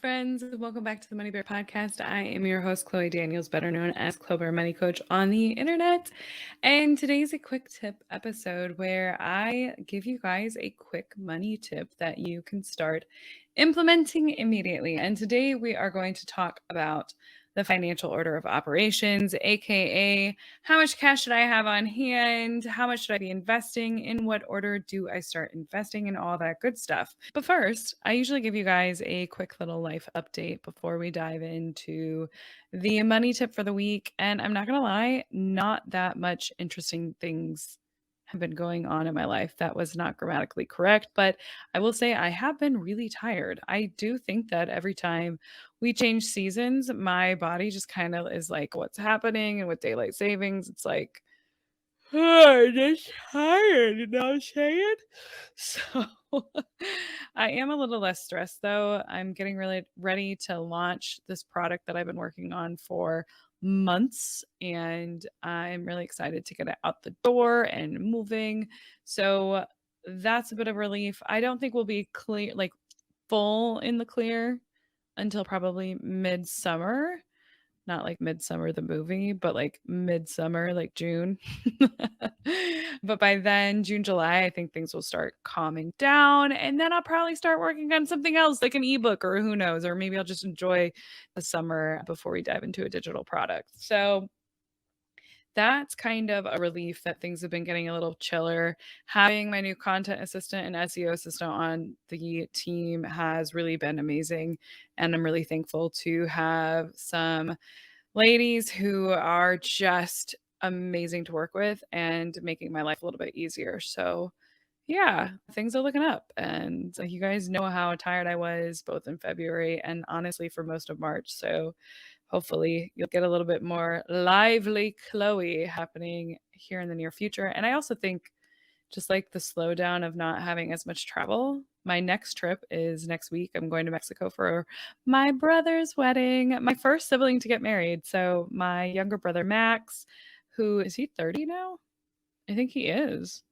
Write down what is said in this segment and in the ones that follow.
friends. Welcome back to the Money Bear podcast. I am your host, Chloe Daniels, better known as Clo Bare Money Coach on the internet. And today's a quick tip episode where I give you guys a quick money tip that you can start implementing immediately. And today we are going to talk about the financial order of operations, aka how much cash should I have on hand? How much should I be investing? In what order do I start investing, and all that good stuff? But first, I usually give you guys a quick little life update before we dive into the money tip for the week. And I'm not going to lie, not that much interesting things have been going on in my life. That was not grammatically correct, but I will say I have been really tired. I do think that every time we change seasons, my body just kind of is like, what's happening? And with daylight savings, it's like, I'm just tired, you know what I'm saying? So I am a little less stressed though. I'm getting really ready to launch this product that I've been working on for months, and I'm really excited to get it out the door and moving. So that's a bit of relief. I don't think we'll be clear, like full in the clear until probably midsummer. Not like Midsummer the movie, but like midsummer, like June. But by then, June, July, I think things will start calming down. And then I'll probably start working on something else, like an ebook, or who knows, or maybe I'll just enjoy the summer before we dive into a digital product. So that's kind of a relief that things have been getting a little chiller. Having my new content assistant and SEO assistant on the team has really been amazing. And I'm really thankful to have some ladies who are just amazing to work with and making my life a little bit easier. So, yeah, things are looking up. And you guys know how tired I was both in February and honestly for most of March. So, hopefully, you'll get a little bit more lively Chloe happening here in the near future. And I also think just like the slowdown of not having as much travel. My next trip is next week. I'm going to Mexico for my brother's wedding, my first sibling to get married. So, my younger brother, Max, who is he 30 now? I think he is.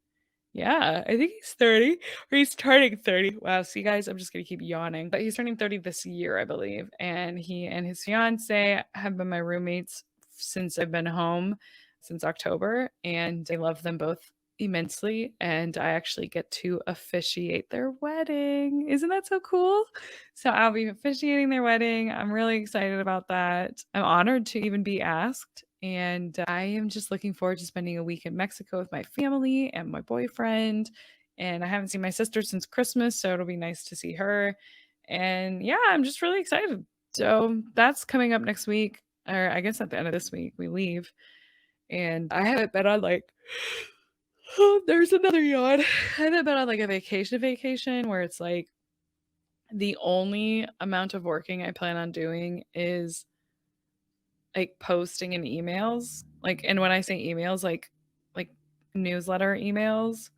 Yeah, I think he's 30 or he's turning 30. Wow, see guys, I'm just gonna keep yawning. But he's turning 30 this year, I believe. And he and his fiance have been my roommates since I've been home since October. And I love them both immensely. And I actually get to officiate their wedding. Isn't that so cool? So I'll be officiating their wedding. I'm really excited about that. I'm honored to even be asked. And I am just looking forward to spending a week in Mexico with my family and my boyfriend. And I haven't seen my sister since Christmas, so it'll be nice to see her. And yeah, I'm just really excited. So that's coming up next week, or I guess at the end of this week, we leave. And I haven't been on like, oh, there's another yawn. I haven't been on like a vacation where it's like the only amount of working I plan on doing is like posting in emails. Like, and when I say emails, like newsletter emails,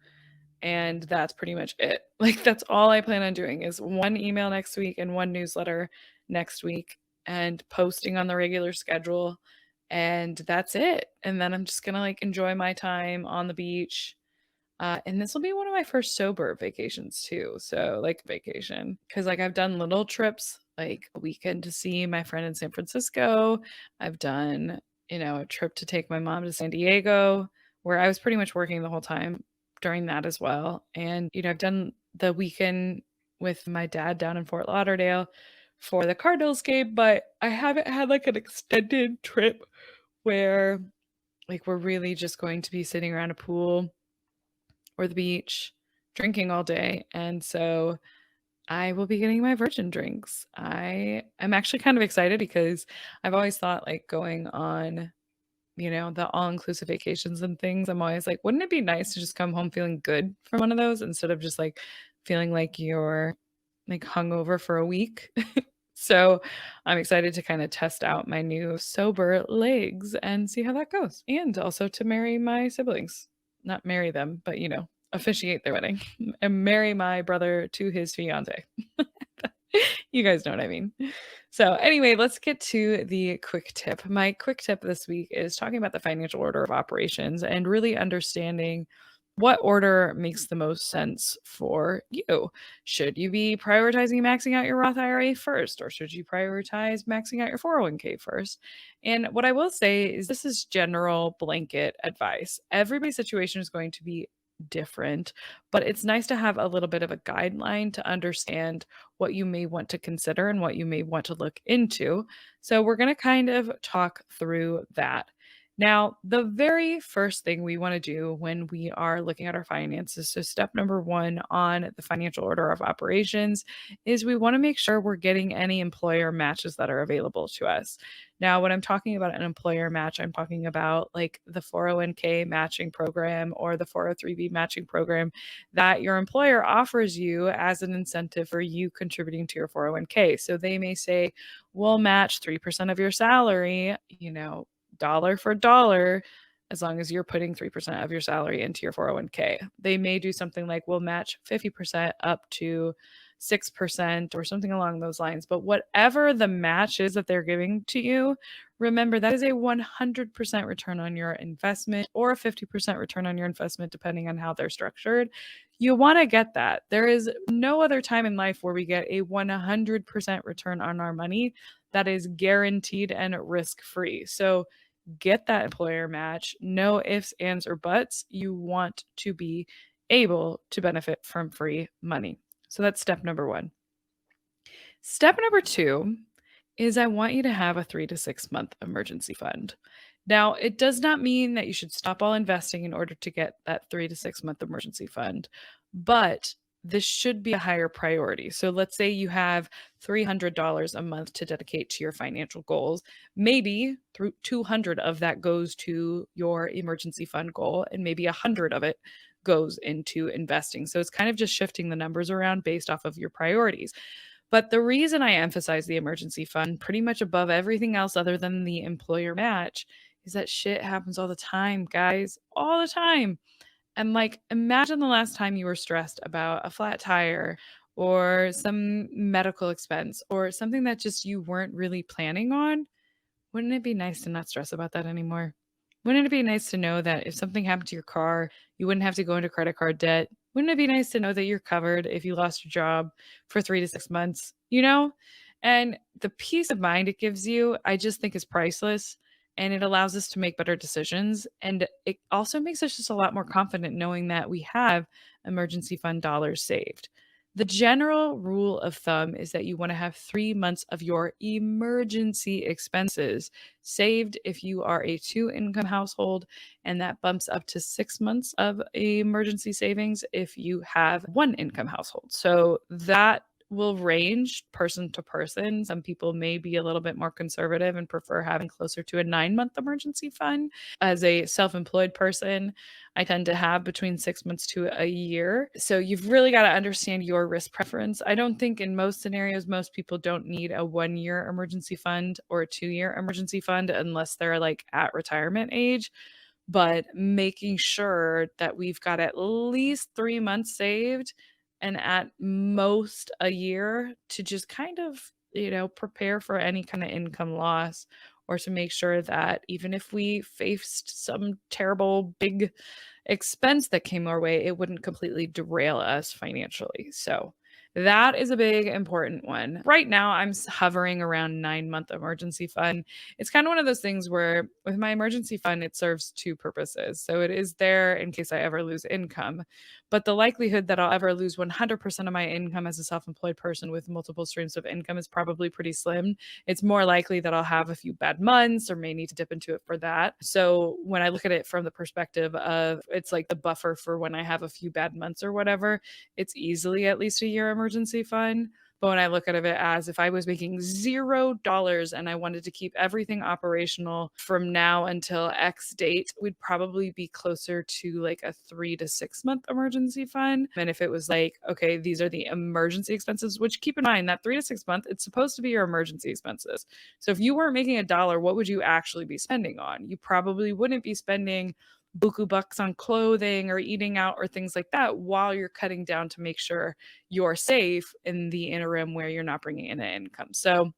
and that's pretty much it. Like that's all I plan on doing is one email next week and one newsletter next week and posting on the regular schedule, and that's it. And then I'm just going to like enjoy my time on the beach. And this will be one of my first sober vacations too. So like vacation, because like I've done little trips, like a weekend to see my friend in San Francisco. I've done, a trip to take my mom to San Diego, where I was pretty much working the whole time during that as well. And I've done the weekend with my dad down in Fort Lauderdale for the Cardinals game, but I haven't had like an extended trip where like we're really just going to be sitting around a pool or the beach, drinking all day. And so I will be getting my virgin drinks. I am actually kind of excited because I've always thought like going on, the all-inclusive vacations and things. I'm always like, wouldn't it be nice to just come home feeling good from one of those instead of just like feeling like you're like hungover for a week? So I'm excited to kind of test out my new sober legs and see how that goes. And also to marry my siblings. Not marry them, but officiate their wedding and marry my brother to his fiance. You guys know what I mean. So, anyway, let's get to the quick tip. My quick tip this week is talking about the financial order of operations and really understanding what order makes the most sense for you? Should you be prioritizing maxing out your Roth IRA first, or should you prioritize maxing out your 401k first? And what I will say is this is general blanket advice. Everybody's situation is going to be different, but it's nice to have a little bit of a guideline to understand what you may want to consider and what you may want to look into. So we're going to kind of talk through that. Now, the very first thing we want to do when we are looking at our finances, so step number one on the financial order of operations, is we want to make sure we're getting any employer matches that are available to us. Now, when I'm talking about an employer match, I'm talking about like the 401k matching program or the 403b matching program that your employer offers you as an incentive for you contributing to your 401k. So they may say, we'll match 3% of your salary, dollar for dollar, as long as you're putting 3% of your salary into your 401k. They may do something like we'll match 50% up to 6% or something along those lines. But whatever the match is that they're giving to you, remember that is a 100% return on your investment or a 50% return on your investment, depending on how they're structured. You want to get that. There is no other time in life where we get a 100% return on our money that is guaranteed and risk free. So get that employer match. No ifs, ands, or buts. You want to be able to benefit from free money. So that's step number one. Step number two is I want you to have a 3 to 6 month emergency fund. Now, it does not mean that you should stop all investing in order to get that 3 to 6 month emergency fund, but this should be a higher priority. So let's say you have $300 a month to dedicate to your financial goals. Maybe through 200 of that goes to your emergency fund goal, and maybe 100 of it goes into investing. So it's kind of just shifting the numbers around based off of your priorities. But the reason I emphasize the emergency fund pretty much above everything else other than the employer match is that shit happens all the time, guys, all the time. And like, imagine the last time you were stressed about a flat tire or some medical expense or something that just you weren't really planning on. Wouldn't it be nice to not stress about that anymore? Wouldn't it be nice to know that if something happened to your car, you wouldn't have to go into credit card debt? Wouldn't it be nice to know that you're covered if you lost your job for 3 to 6 months, And the peace of mind it gives you, I just think is priceless. And it allows us to make better decisions. And it also makes us just a lot more confident knowing that we have emergency fund dollars saved. The general rule of thumb is that you want to have 3 months of your emergency expenses saved if you are a 2 income household, and that bumps up to 6 months of emergency savings if you have 1 income household. So that will range person to person. Some people may be a little bit more conservative and prefer having closer to a 9 month emergency fund. As a self employed person, I tend to have between 6 months to a year. So you've really got to understand your risk preference. I don't think in most scenarios, most people don't need a 1 year emergency fund or a 2 year emergency fund unless they're like at retirement age. But making sure that we've got at least 3 months saved and at most a year to just kind of, prepare for any kind of income loss, or to make sure that even if we faced some terrible big expense that came our way, it wouldn't completely derail us financially. So that is a big important one. Right now, I'm hovering around 9 month emergency fund. It's kind of one of those things where with my emergency fund, it serves two purposes. So it is there in case I ever lose income, but the likelihood that I'll ever lose 100% of my income as a self employed person with multiple streams of income is probably pretty slim. It's more likely that I'll have a few bad months or may need to dip into it for that. So when I look at it from the perspective of it's like the buffer for when I have a few bad months or whatever, it's easily at least a year emergency fund. But when I look at it as if I was making $0 and I wanted to keep everything operational from now until X date, we'd probably be closer to like a 3 to 6 month emergency fund. And if it was like, okay, these are the emergency expenses, which keep in mind that 3 to 6 months, it's supposed to be your emergency expenses. So if you weren't making $1, what would you actually be spending on? You probably wouldn't be spending buku bucks on clothing or eating out or things like that while you're cutting down to make sure you're safe in the interim where you're not bringing in an income. So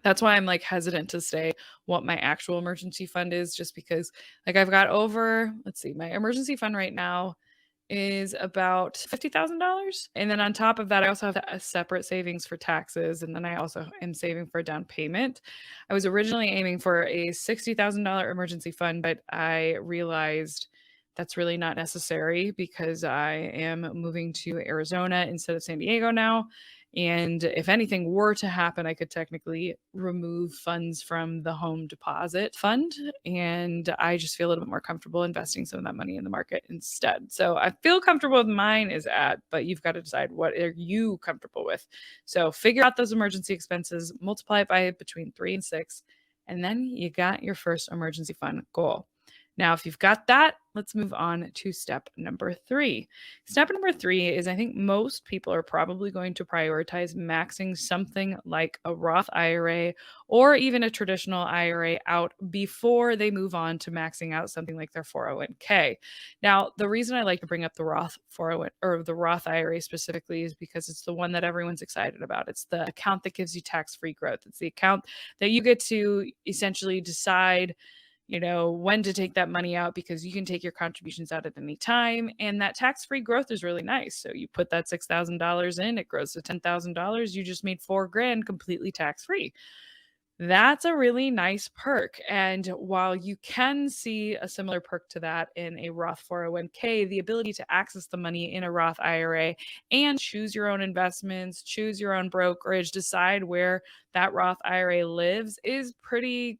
that's why I'm like hesitant to say what my actual emergency fund is, just because like I've got over, let's see, my emergency fund right now is about $50,000. And then on top of that, I also have a separate savings for taxes. And then I also am saving for a down payment. I was originally aiming for a $60,000 emergency fund, but I realized that's really not necessary because I am moving to Arizona instead of San Diego now. And if anything were to happen, I could technically remove funds from the home deposit fund. And I just feel a little bit more comfortable investing some of that money in the market instead. So I feel comfortable with mine is at, but you've got to decide what are you comfortable with. So figure out those emergency expenses, multiply it by between 3 and 6, and then you got your first emergency fund goal. Now, if you've got that, let's move on to step number 3. Step number 3 is I think most people are probably going to prioritize maxing something like a Roth IRA or even a traditional IRA out before they move on to maxing out something like their 401k. Now, the reason I like to bring up the Roth 401 or the Roth IRA specifically is because it's the one that everyone's excited about. It's the account that gives you tax-free growth. It's the account that you get to essentially decide when to take that money out because you can take your contributions out at any time. And that tax-free growth is really nice. So you put that $6,000 in, it grows to $10,000. You just made $4,000 completely tax-free. That's a really nice perk. And while you can see a similar perk to that in a Roth 401k, the ability to access the money in a Roth IRA and choose your own investments, choose your own brokerage, decide where that Roth IRA lives is pretty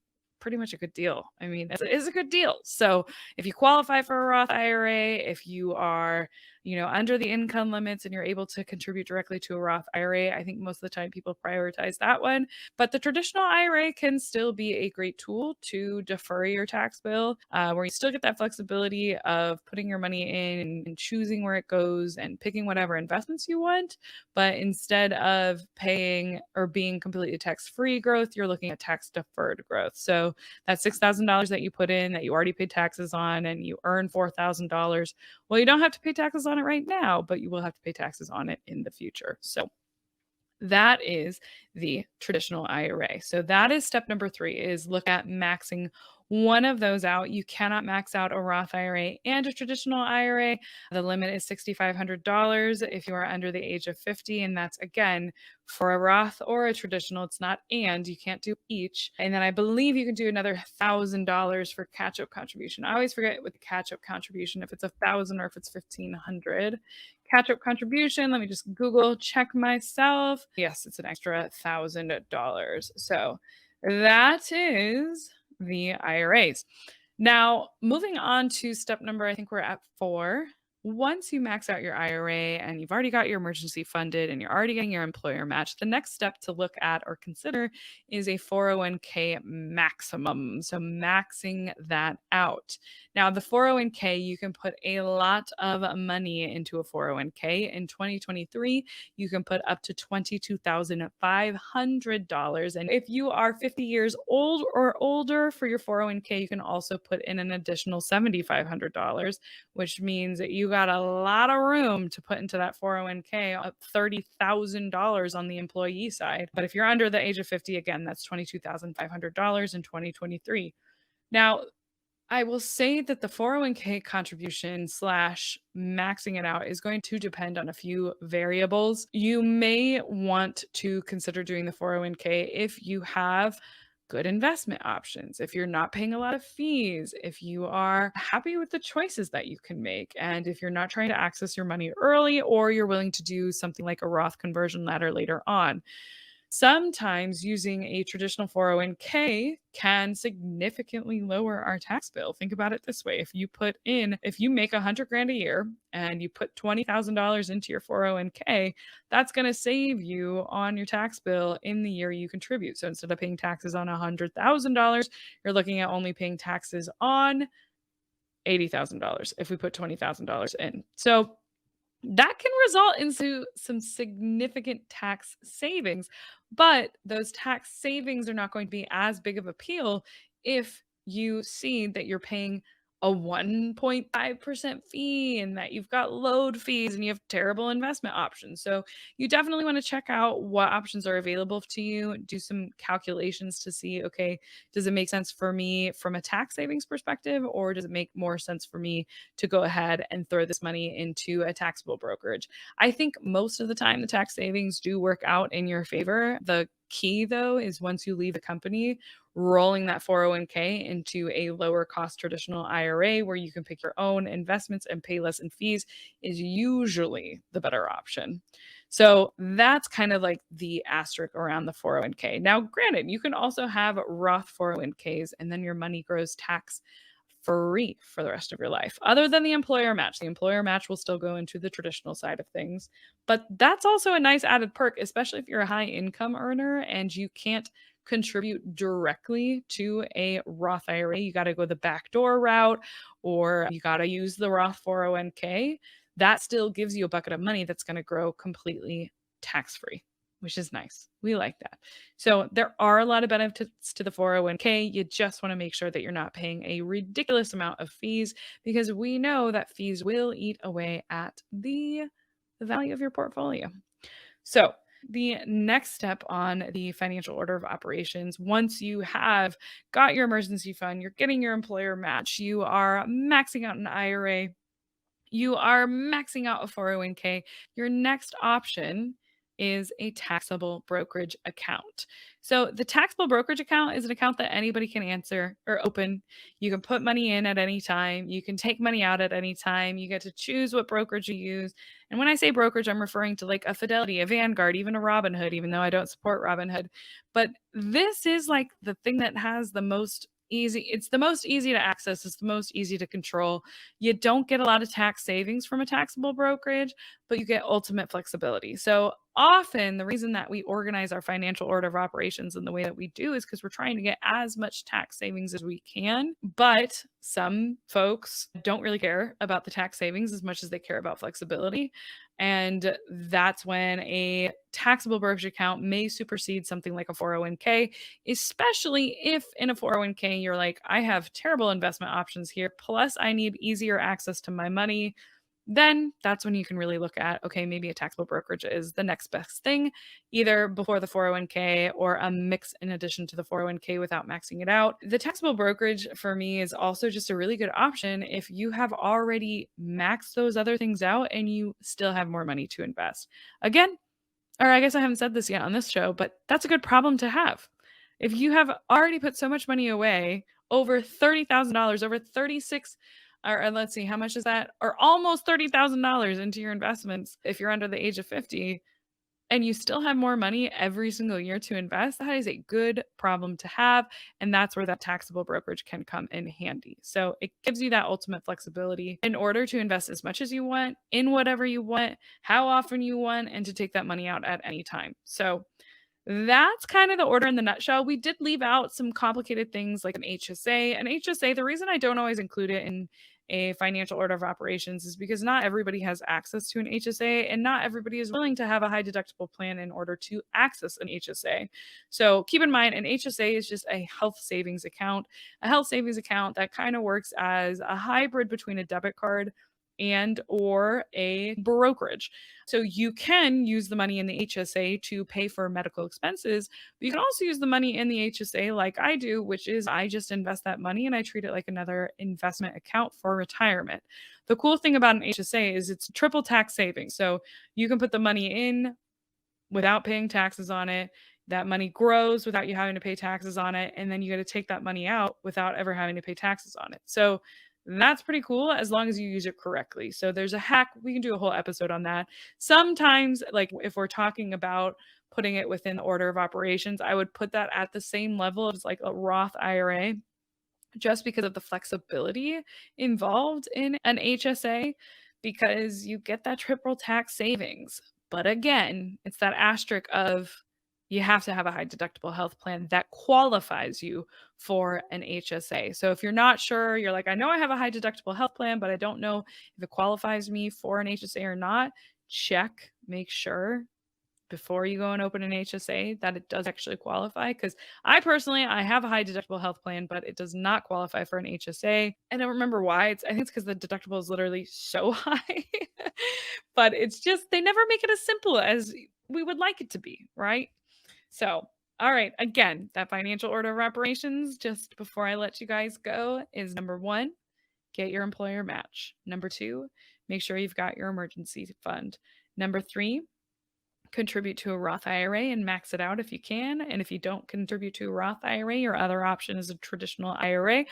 much a good deal. I mean, it's a good deal. So if you qualify for a Roth IRA, if you are, under the income limits and you're able to contribute directly to a Roth IRA, I think most of the time people prioritize that one. But the traditional IRA can still be a great tool to defer your tax bill, where you still get that flexibility of putting your money in and choosing where it goes and picking whatever investments you want. But instead of paying or being completely tax-free growth, you're looking at tax-deferred growth. So that $6,000 that you put in that you already paid taxes on and you earn $4,000, well, you don't have to pay taxes on it right now, but you will have to pay taxes on it in the future. So that is the traditional IRA. So that is step number 3 is look at maxing one of those out. You cannot max out a Roth IRA and a traditional IRA. The limit is $6,500 if you are under the age of 50. And that's again for a Roth or a traditional. It's not and you can't do each. And then I believe you can do another $1,000 for catch-up contribution. I always forget with the catch-up contribution if it's 1,000 or if it's 1,500. Catch-up contribution. Let me just Google check myself. Yes, it's an extra $1,000. So that is the IRAs. Now, moving on to step number, I think we're at 4. Once you max out your IRA and you've already got your emergency funded and you're already getting your employer match, the next step to look at or consider is a 401k maximum. So maxing that out. Now, the 401k, you can put a lot of money into a 401k. In 2023, you can put up to $22,500. And if you are 50 years old or older for your 401k, you can also put in an additional $7,500, which means that you got a lot of room to put into that 401k, up $30,000 on the employee side. But if you're under the age of 50, again, that's $22,500 in 2023. Now, I will say that the 401k contribution slash maxing it out is going to depend on a few variables. You may want to consider doing the 401k if you have good investment options, if you're not paying a lot of fees, if you are happy with the choices that you can make, and if you're not trying to access your money early or you're willing to do something like a Roth conversion ladder later on. Sometimes using a traditional 401k can significantly lower our tax bill. Think about it this way. If you make $100,000 a year and you put $20,000 into your 401k, that's going to save you on your tax bill in the year you contribute. So instead of paying taxes on $100,000, you're looking at only paying taxes on $80,000 if we put $20,000 in. So that can result into some significant tax savings, but those tax savings are not going to be as big of a appeal if you see that you're paying a 1.5% fee and that you've got load fees and you have terrible investment options. So you definitely want to check out what options are available to you, do some calculations to see, okay, does it make sense for me from a tax savings perspective, or does it make more sense for me to go ahead and throw this money into a taxable brokerage? I think most of the time the tax savings do work out in your favor. The key though is once you leave the company, rolling that 401k into a lower cost traditional IRA where you can pick your own investments and pay less in fees is usually the better option. So that's kind of like the asterisk around the 401k. Now, granted, you can also have Roth 401ks and then your money grows tax free for the rest of your life, other than the employer match. The employer match will still go into the traditional side of things, but that's also a nice added perk, especially if you're a high income earner and you can't contribute directly to a Roth IRA. You got to go the backdoor route or you got to use the Roth 401k. That still gives you a bucket of money that's going to grow completely tax free, which is nice. We like that. So there are a lot of benefits to the 401k. You just want to make sure that you're not paying a ridiculous amount of fees because we know that fees will eat away at the value of your portfolio. So the next step on the financial order of operations, once you have got your emergency fund, you're getting your employer match, you are maxing out an IRA, you are maxing out a 401k, your next option is a taxable brokerage account. So, the taxable brokerage account is an account that anybody can answer or open. You can put money in at any time, you can take money out at any time, you get to choose what brokerage you use. And when I say brokerage, I'm referring to like a Fidelity, a Vanguard, even a Robinhood, even though I don't support Robinhood. But this is like the thing that has the most it's the most easy to access, it's the most easy to control. You don't get a lot of tax savings from a taxable brokerage, but you get ultimate flexibility. So often, the reason that we organize our financial order of operations in the way that we do is because we're trying to get as much tax savings as we can. But some folks don't really care about the tax savings as much as they care about flexibility. And that's when a taxable brokerage account may supersede something like a 401k, especially if in a 401k you're like, I have terrible investment options here, plus I need easier access to my money. Then that's when you can really look at, okay, maybe a taxable brokerage is the next best thing, either before the 401k or a mix in addition to the 401k without maxing it out. The taxable brokerage for me is also just a really good option if you have already maxed those other things out and you still have more money to invest. Again, or I guess I haven't said this yet on this show, but that's a good problem to have. If you have already put so much money away, over $30,000, over 36, or let's see, how much is that? Or almost $30,000 into your investments if you're under the age of 50, and you still have more money every single year to invest, that is a good problem to have. And that's where that taxable brokerage can come in handy. So it gives you that ultimate flexibility in order to invest as much as you want, in whatever you want, how often you want, and to take that money out at any time. So that's kind of the order in the nutshell. We did leave out some complicated things like an HSA. An HSA, the reason I don't always include it in a financial order of operations is because not everybody has access to an HSA and not everybody is willing to have a high deductible plan in order to access an HSA. So keep in mind, an HSA is just a health savings account, that kind of works as a hybrid between a debit card and or a brokerage. So you can use the money in the HSA to pay for medical expenses, but you can also use the money in the HSA like I do, which is I just invest that money and I treat it like another investment account for retirement. The cool thing about an HSA is it's triple tax savings. So you can put the money in without paying taxes on it. That money grows without you having to pay taxes on it. And then you got to take that money out without ever having to pay taxes on it. So that's pretty cool as long as you use it correctly. So there's a hack. We can do a whole episode on that. Sometimes, like if we're talking about putting it within the order of operations, I would put that at the same level as like a Roth IRA just because of the flexibility involved in an HSA because you get that triple tax savings. But again, it's that asterisk of you have to have a high deductible health plan that qualifies you for an HSA. So if you're not sure, you're like, I know I have a high deductible health plan, but I don't know if it qualifies me for an HSA or not, check, make sure before you go and open an HSA that it does actually qualify. Because I have a high deductible health plan, but it does not qualify for an HSA. I don't remember why. I think it's because the deductible is literally so high. But it's just, they never make it as simple as we would like it to be, right? So, all right, again, that financial order of operations, just before I let you guys go, is number one, get your employer match. Number two, make sure you've got your emergency fund. Number three, contribute to a Roth IRA and max it out if you can. And if you don't contribute to a Roth IRA, your other option is a traditional IRA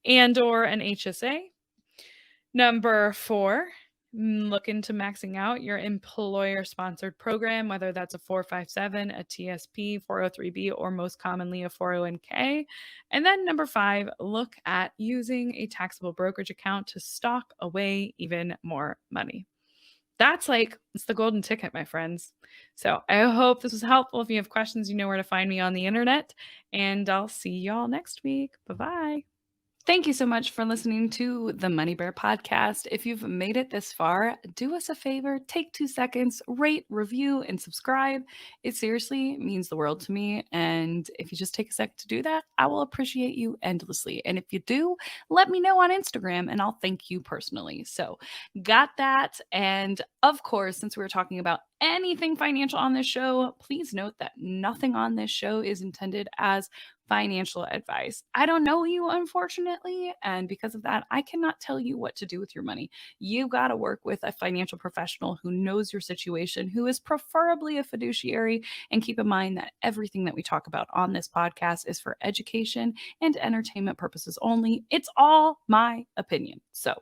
and or an HSA. Number four, look into maxing out your employer sponsored program, whether that's a 457, a TSP, 403B, or most commonly a 401k. And then number five, look at using a taxable brokerage account to stock away even more money. It's the golden ticket, my friends. So I hope this was helpful. If you have questions, you know where to find me on the internet. And I'll see y'all next week. Bye bye. Thank you so much for listening to the Money Bear podcast. If you've made it this far, do us a favor, take 2 seconds, rate, review, and subscribe. It seriously means the world to me. And if you just take a sec to do that, I will appreciate you endlessly. And if you do, let me know on Instagram and I'll thank you personally. So, got that. And of course, since we were talking about anything financial on this show, please note that nothing on this show is intended as financial advice. I don't know you, unfortunately, and because of that, I cannot tell you what to do with your money. You got to work with a financial professional who knows your situation, who is preferably a fiduciary, and keep in mind that everything that we talk about on this podcast is for education and entertainment purposes only. It's all my opinion. So,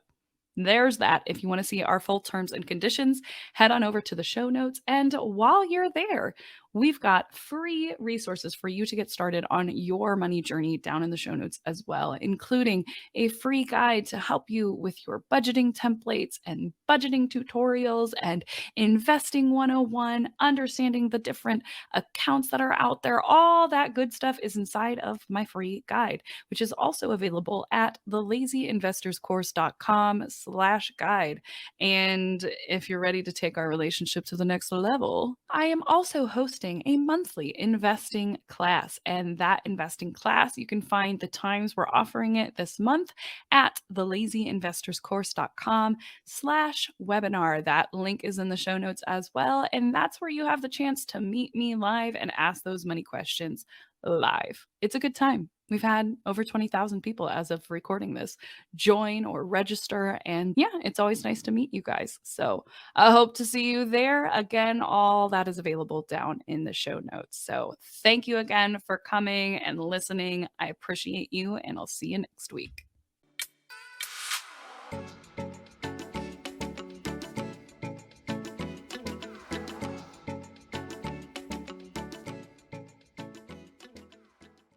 there's that. If you want to see our full terms and conditions, head on over to the show notes. And while you're there, we've got free resources for you to get started on your money journey down in the show notes as well, including a free guide to help you with your budgeting templates and budgeting tutorials and investing 101, understanding the different accounts that are out there. All that good stuff is inside of my free guide, which is also available at thelazyinvestorscourse.com/guide. And if you're ready to take our relationship to the next level, I am also hosting a monthly investing class. And that investing class, you can find the times we're offering it this month at thelazyinvestorscourse.com/webinar. That link is in the show notes as well. And that's where you have the chance to meet me live and ask those money questions live. It's a good time. We've had over 20,000 people as of recording this join or register. And yeah, it's always nice to meet you guys. So I hope to see you there. Again, all that is available down in the show notes. So thank you again for coming and listening. I appreciate you, and I'll see you next week.